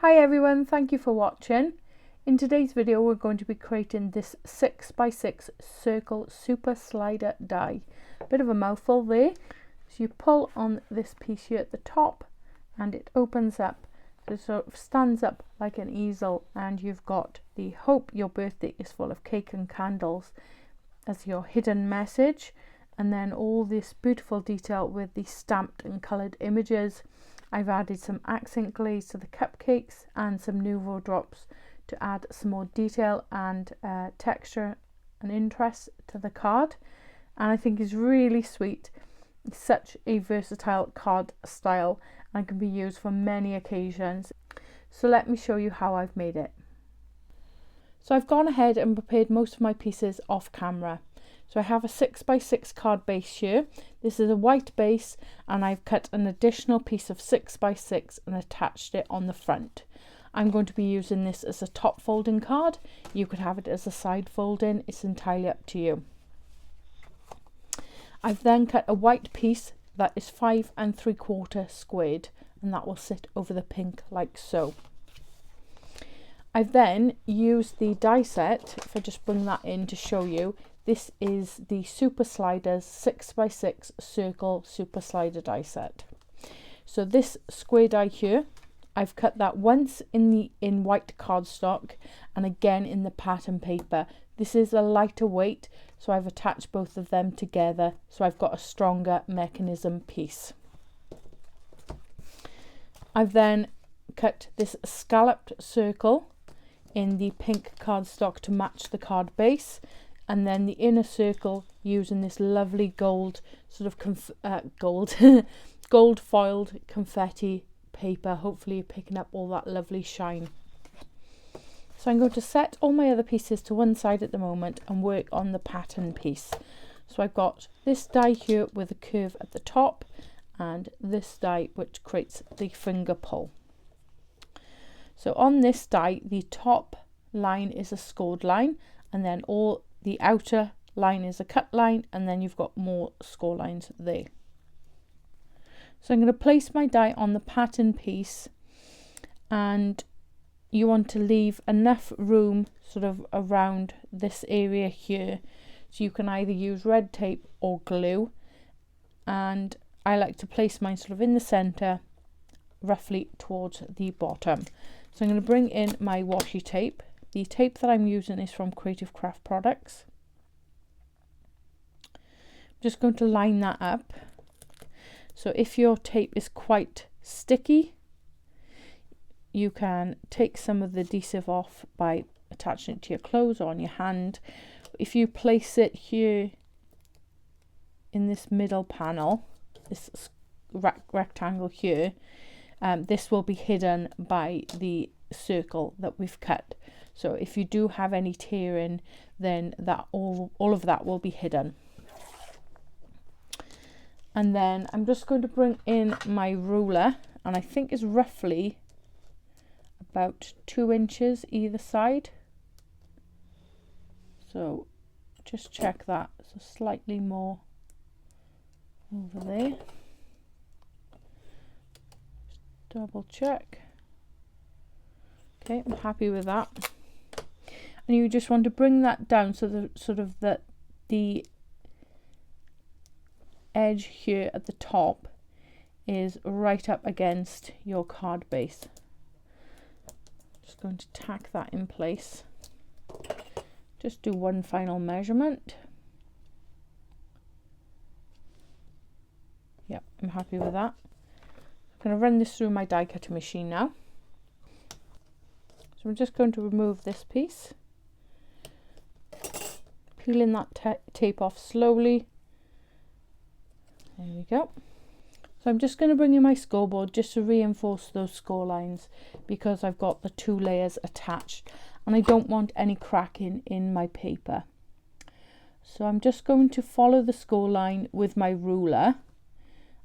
Hi everyone, thank you for watching. In today's video we're going to be creating this 6x6 circle super slider die. Bit of a mouthful there. So you pull on this piece here at the top and it opens up, so it sort of stands up like an easel, and you've got the "Hope your birthday is full of cake and candles" as your hidden message, and then all this beautiful detail with the stamped and coloured images. I've added some accent glaze to the cupcakes and some Nouveau drops to add some more detail and texture and interest to the card, and I think it's really sweet. It's such a versatile card style and can be used for many occasions. So let me show you how I've made it. So I've gone ahead and prepared most of my pieces off camera. So I have a 6x6 card base here. This is a white base, and I've cut an additional piece of 6x6 and attached it on the front. I'm going to be using this as a top folding card. You could have it as a side folding, it's entirely up to you. I've then cut a white piece that is 5 3/4 squared, and that will sit over the pink like so. I've then used the die set, if I just bring that in to show you. This is the Super Sliders 6x6 circle super slider die set. So this square die here, I've cut that once in white cardstock and again in the pattern paper. This is a lighter weight, so I've attached both of them together, so I've got a stronger mechanism piece. I've then cut this scalloped circle in the pink cardstock to match the card base, and then the inner circle using this lovely gold sort of gold foiled confetti paper. Hopefully you're picking up all that lovely shine. So I'm going to set all my other pieces to one side at the moment and work on the pattern piece. So I've got this die here with a curve at the top, and this die which creates the finger pull. So on this die, the top line is a scored line, and then all the outer line is a cut line, and then you've got more score lines there. So I'm going to place my die on the pattern piece, and you want to leave enough room sort of around this area here, so you can either use red tape or glue, and I like to place mine sort of in the center, roughly towards the bottom. So I'm going to bring in my washi tape. The tape that I'm using is from Creative Craft Products. I'm just going to line that up. So if your tape is quite sticky, you can take some of the adhesive off by attaching it to your clothes or on your hand. If you place it here in this middle panel, this rectangle here, this will be hidden by the circle that we've cut. So if you do have any tearing, then that all of that will be hidden. And then I'm just going to bring in my ruler, and I think it's roughly about 2 inches either side. So just check that. So slightly more over there. Just double check. Okay, I'm happy with that. And you just want to bring that down so the edge here at the top is right up against your card base. Just going to tack that in place. Just do one final measurement. Yep, I'm happy with that. I'm going to run this through my die cutting machine now. So I'm just going to remove this piece, peeling that tape off slowly. There we go. So I'm just going to bring in my scoreboard just to reinforce those score lines, because I've got the 2 layers attached and I don't want any cracking in my paper. So I'm just going to follow the score line with my ruler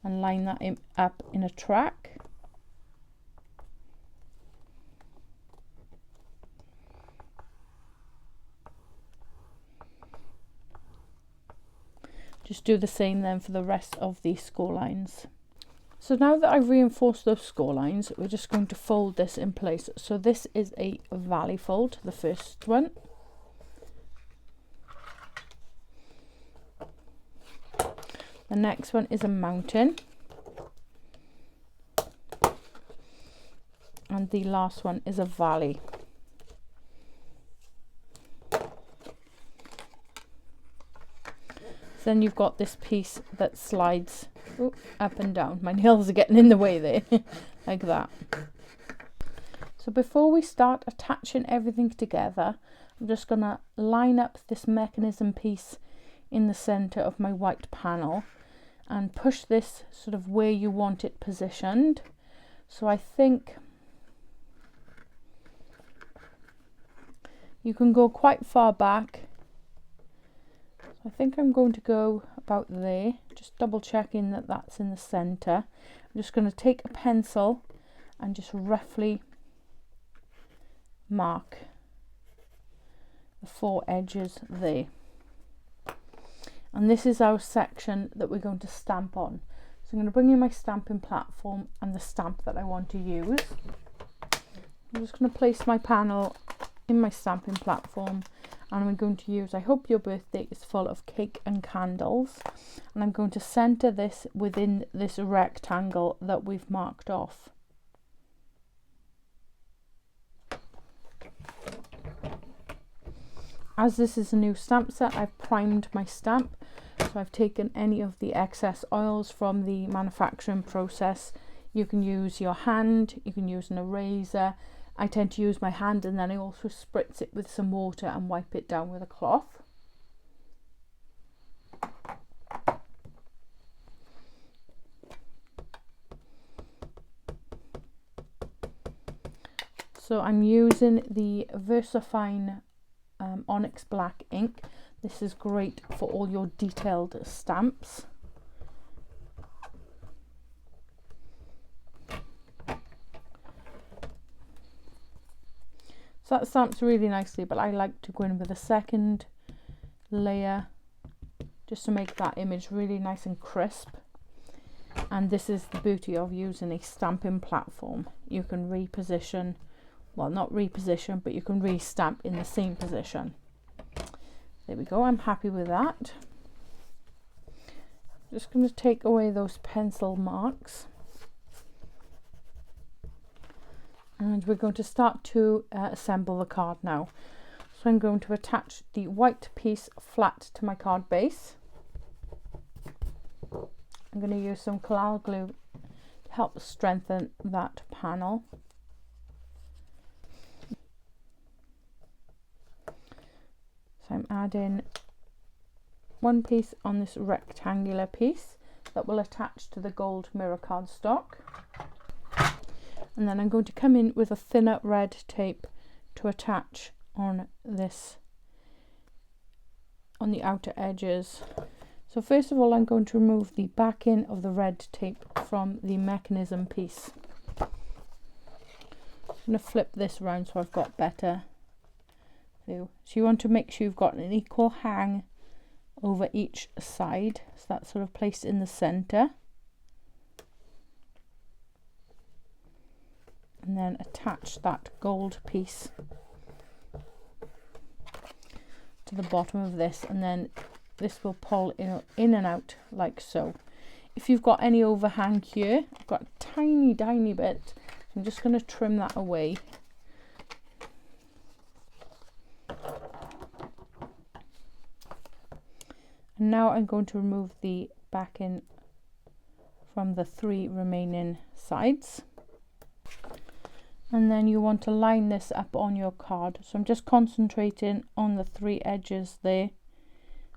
and line that up in a track. Just do the same then for the rest of the score lines. So now that I've reinforced those score lines, we're just going to fold this in place. So this is a valley fold, the first one. The next one is a mountain. And the last one is a valley. Then you've got this piece that slides up and down. My nails are getting in the way there, like that. So before we start attaching everything together, I'm just going to line up this mechanism piece in the center of my white panel and push this sort of where you want it positioned. So I think you can go quite far back. I think I'm going to go about there, just double checking that that's in the center. I'm just going to take a pencil and just roughly mark the 4 edges there. And this is our section that we're going to stamp on. So I'm going to bring in my stamping platform and the stamp that I want to use. I'm just going to place my panel in my stamping platform, and I'm going to use I Hope Your Birthday is Full of Cake and Candles, and I'm going to center this within this rectangle that we've marked off. As this is a new stamp set, I've primed my stamp, so I've taken any of the excess oils from the manufacturing process. You can use your hand, you can use an eraser. I tend to use my hand, and then I also spritz it with some water and wipe it down with a cloth. So I'm using the VersaFine Onyx Black ink. This is great for all your detailed stamps. So that stamps really nicely, but I like to go in with a second layer just to make that image really nice and crisp. And this is the beauty of using a stamping platform. You can reposition, well, not reposition, but you can re-stamp in the same position. There we go, I'm happy with that. Just going to take away those pencil marks. And we're going to start to assemble the card now. So I'm going to attach the white piece flat to my card base. I'm going to use some Collal glue to help strengthen that panel. So I'm adding one piece on this rectangular piece that will attach to the gold mirror cardstock. And then I'm going to come in with a thinner red tape to attach on this, on the outer edges. So first of all, I'm going to remove the backing of the red tape from the mechanism piece. I'm going to flip this around so I've got better view. So you want to make sure you've got an equal hang over each side. So that's sort of placed in the center. And then attach that gold piece to the bottom of this, and then this will pull in and out like so. If you've got any overhang here, I've got a tiny bit, I'm just going to trim that away. And now I'm going to remove the backing from the 3 remaining sides. And then you want to line this up on your card. So I'm just concentrating on the 3 edges there,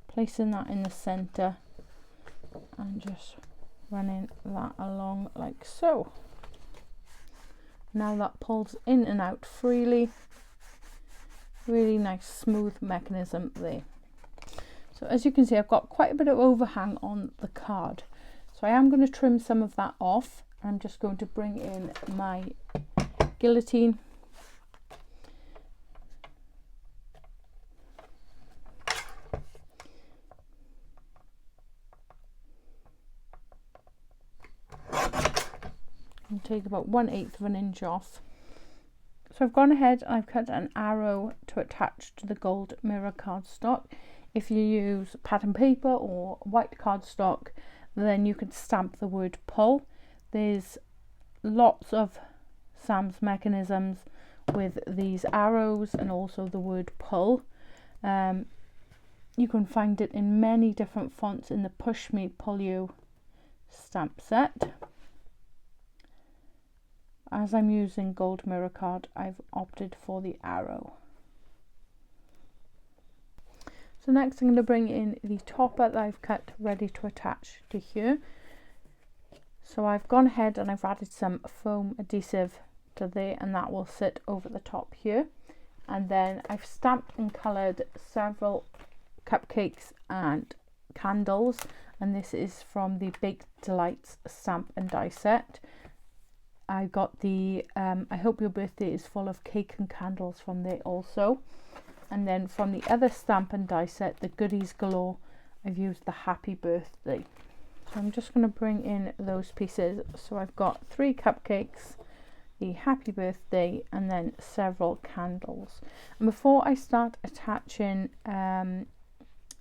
placing that in the center and just running that along like so. Now that pulls in and out freely. Really nice smooth mechanism there. So as you can see, I've got quite a bit of overhang on the card. So I am going to trim some of that off. I'm just going to bring in my guillotine. take about 1/8 of an inch off. So I've gone ahead and I've cut an arrow to attach to the gold mirror cardstock. If you use pattern paper or white cardstock, then you can stamp the word pull. There's lots of Sam's mechanisms with these arrows and also the word pull. You can find it in many different fonts in the Push Me Pull You stamp set. As I'm using gold mirror card, I've opted for the arrow. So next I'm going to bring in the topper that I've cut ready to attach to here. So I've gone ahead and I've added some foam adhesive to there, and that will sit over the top here. And then I've stamped and coloured several cupcakes and candles, and this is from the Big Delights stamp and die set. I got the I Hope Your Birthday is Full of Cake and Candles from there also. And then from the other stamp and die set, the Goodies Galore, I've used the Happy Birthday. So I'm just going to bring in those pieces. So I've got 3 cupcakes, the Happy Birthday, and then several candles. And before I start attaching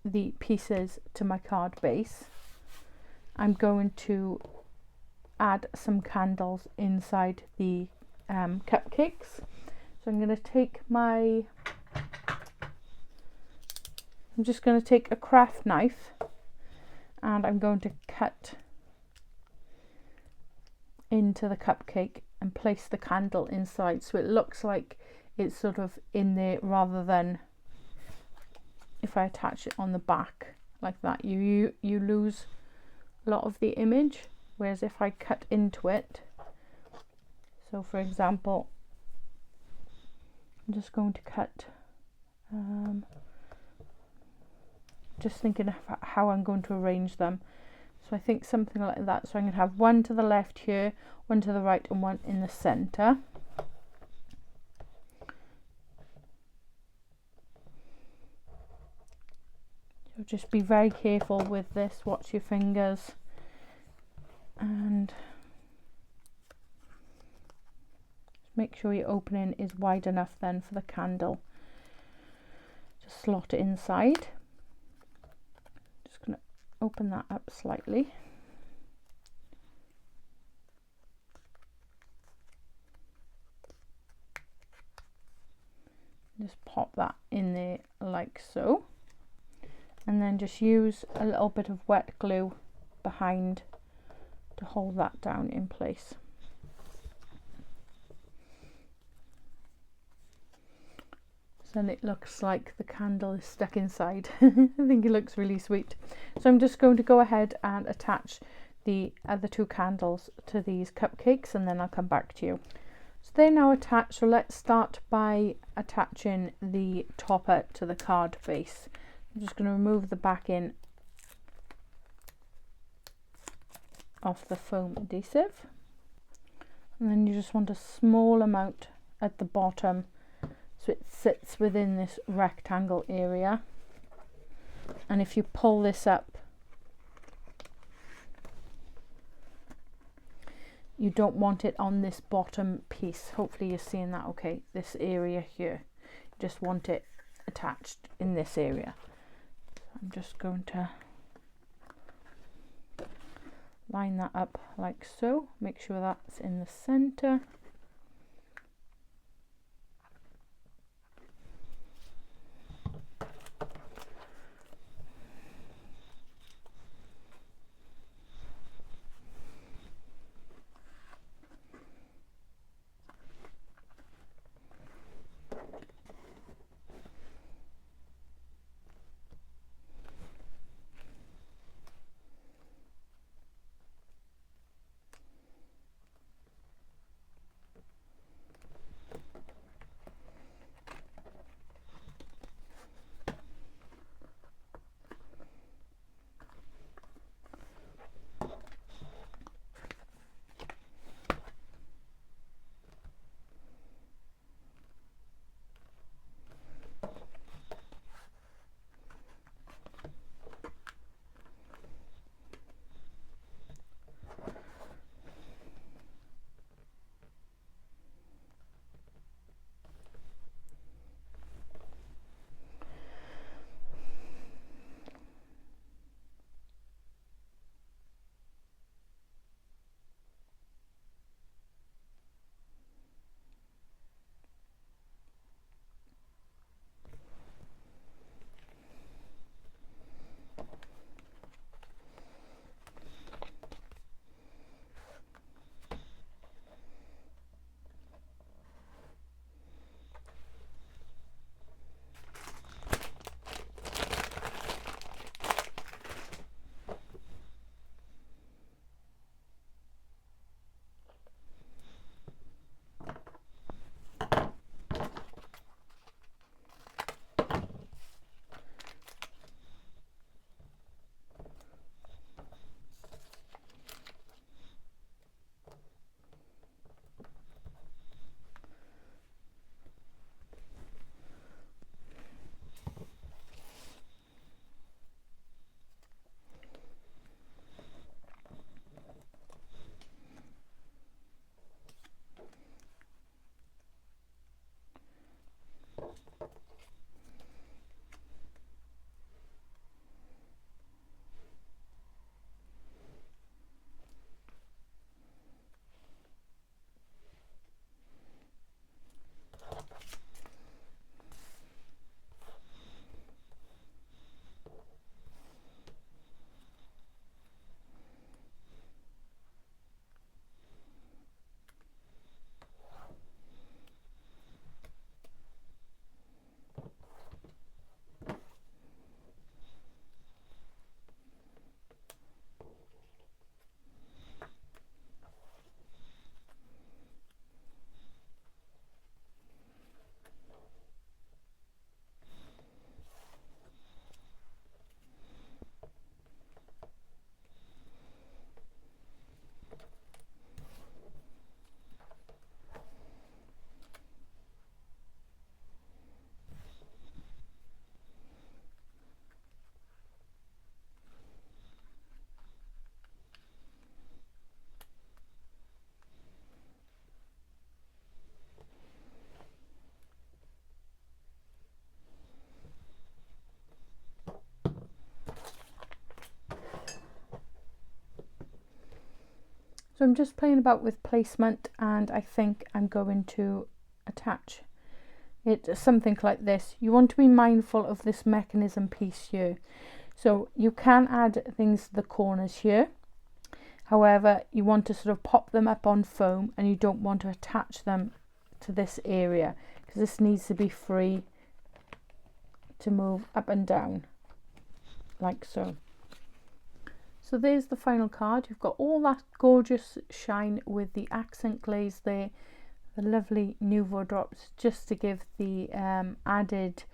the pieces to my card base, I'm going to add some candles inside the cupcakes. So I'm just going to take a craft knife and I'm going to cut into the cupcake and place the candle inside, so it looks like it's sort of in there, rather than if I attach it on the back like that, you lose a lot of the image. Whereas if I cut into it, so for example, I'm just going to cut, just thinking of how I'm going to arrange them. So I think something like that. So I'm going to have one to the left here, one to the right, and one in the centre. So just be very careful with this, watch your fingers, and make sure your opening is wide enough then for the candle to slot it inside. Just going to open that up slightly. Just pop that in there like so, and then just use a little bit of wet glue behind to hold that down in place. So then it looks like the candle is stuck inside. I think it looks really sweet. So I'm just going to go ahead and attach the other 2 candles to these cupcakes, and then I'll come back to you. So they're now attached, so let's start by attaching the topper to the card base. I'm just going to remove the backing off the foam adhesive, and then you just want a small amount at the bottom so it sits within this rectangle area. And if you pull this up, you don't want it on this bottom piece. Hopefully you're seeing that okay, this area here. You just want it attached in this area. I'm just going to line that up like so, make sure that's in the center. So I'm just playing about with placement, and I think I'm going to attach it something like this. You want to be mindful of this mechanism piece here. So you can add things to the corners here. However, you want to sort of pop them up on foam, and you don't want to attach them to this area because this needs to be free to move up and down like so. So there's the final card. You've got all that gorgeous shine with the accent glaze there, the lovely Nouveau drops just to give the added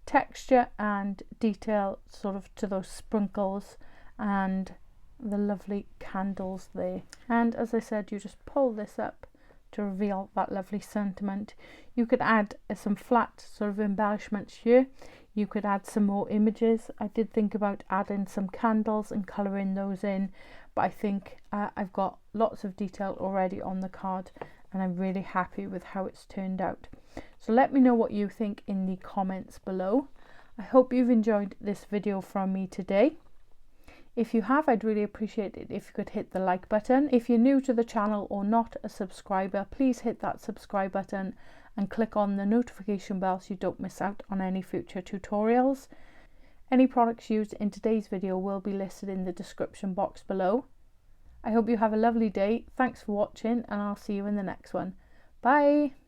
texture and detail sort of to those sprinkles, and the lovely candles there. And as I said, you just pull this up to reveal that lovely sentiment. You could add some flat sort of embellishments here. You could add some more images. I did think about adding some candles and colouring those in, but I think I've got lots of detail already on the card, and I'm really happy with how it's turned out. So let me know what you think in the comments below. I hope you've enjoyed this video from me today. If you have, I'd really appreciate it if you could hit the like button. If you're new to the channel or not a subscriber, please hit that subscribe button and click on the notification bell so you don't miss out on any future tutorials. Any products used in today's video will be listed in the description box below. I hope you have a lovely day. Thanks for watching, and I'll see you in the next one. Bye!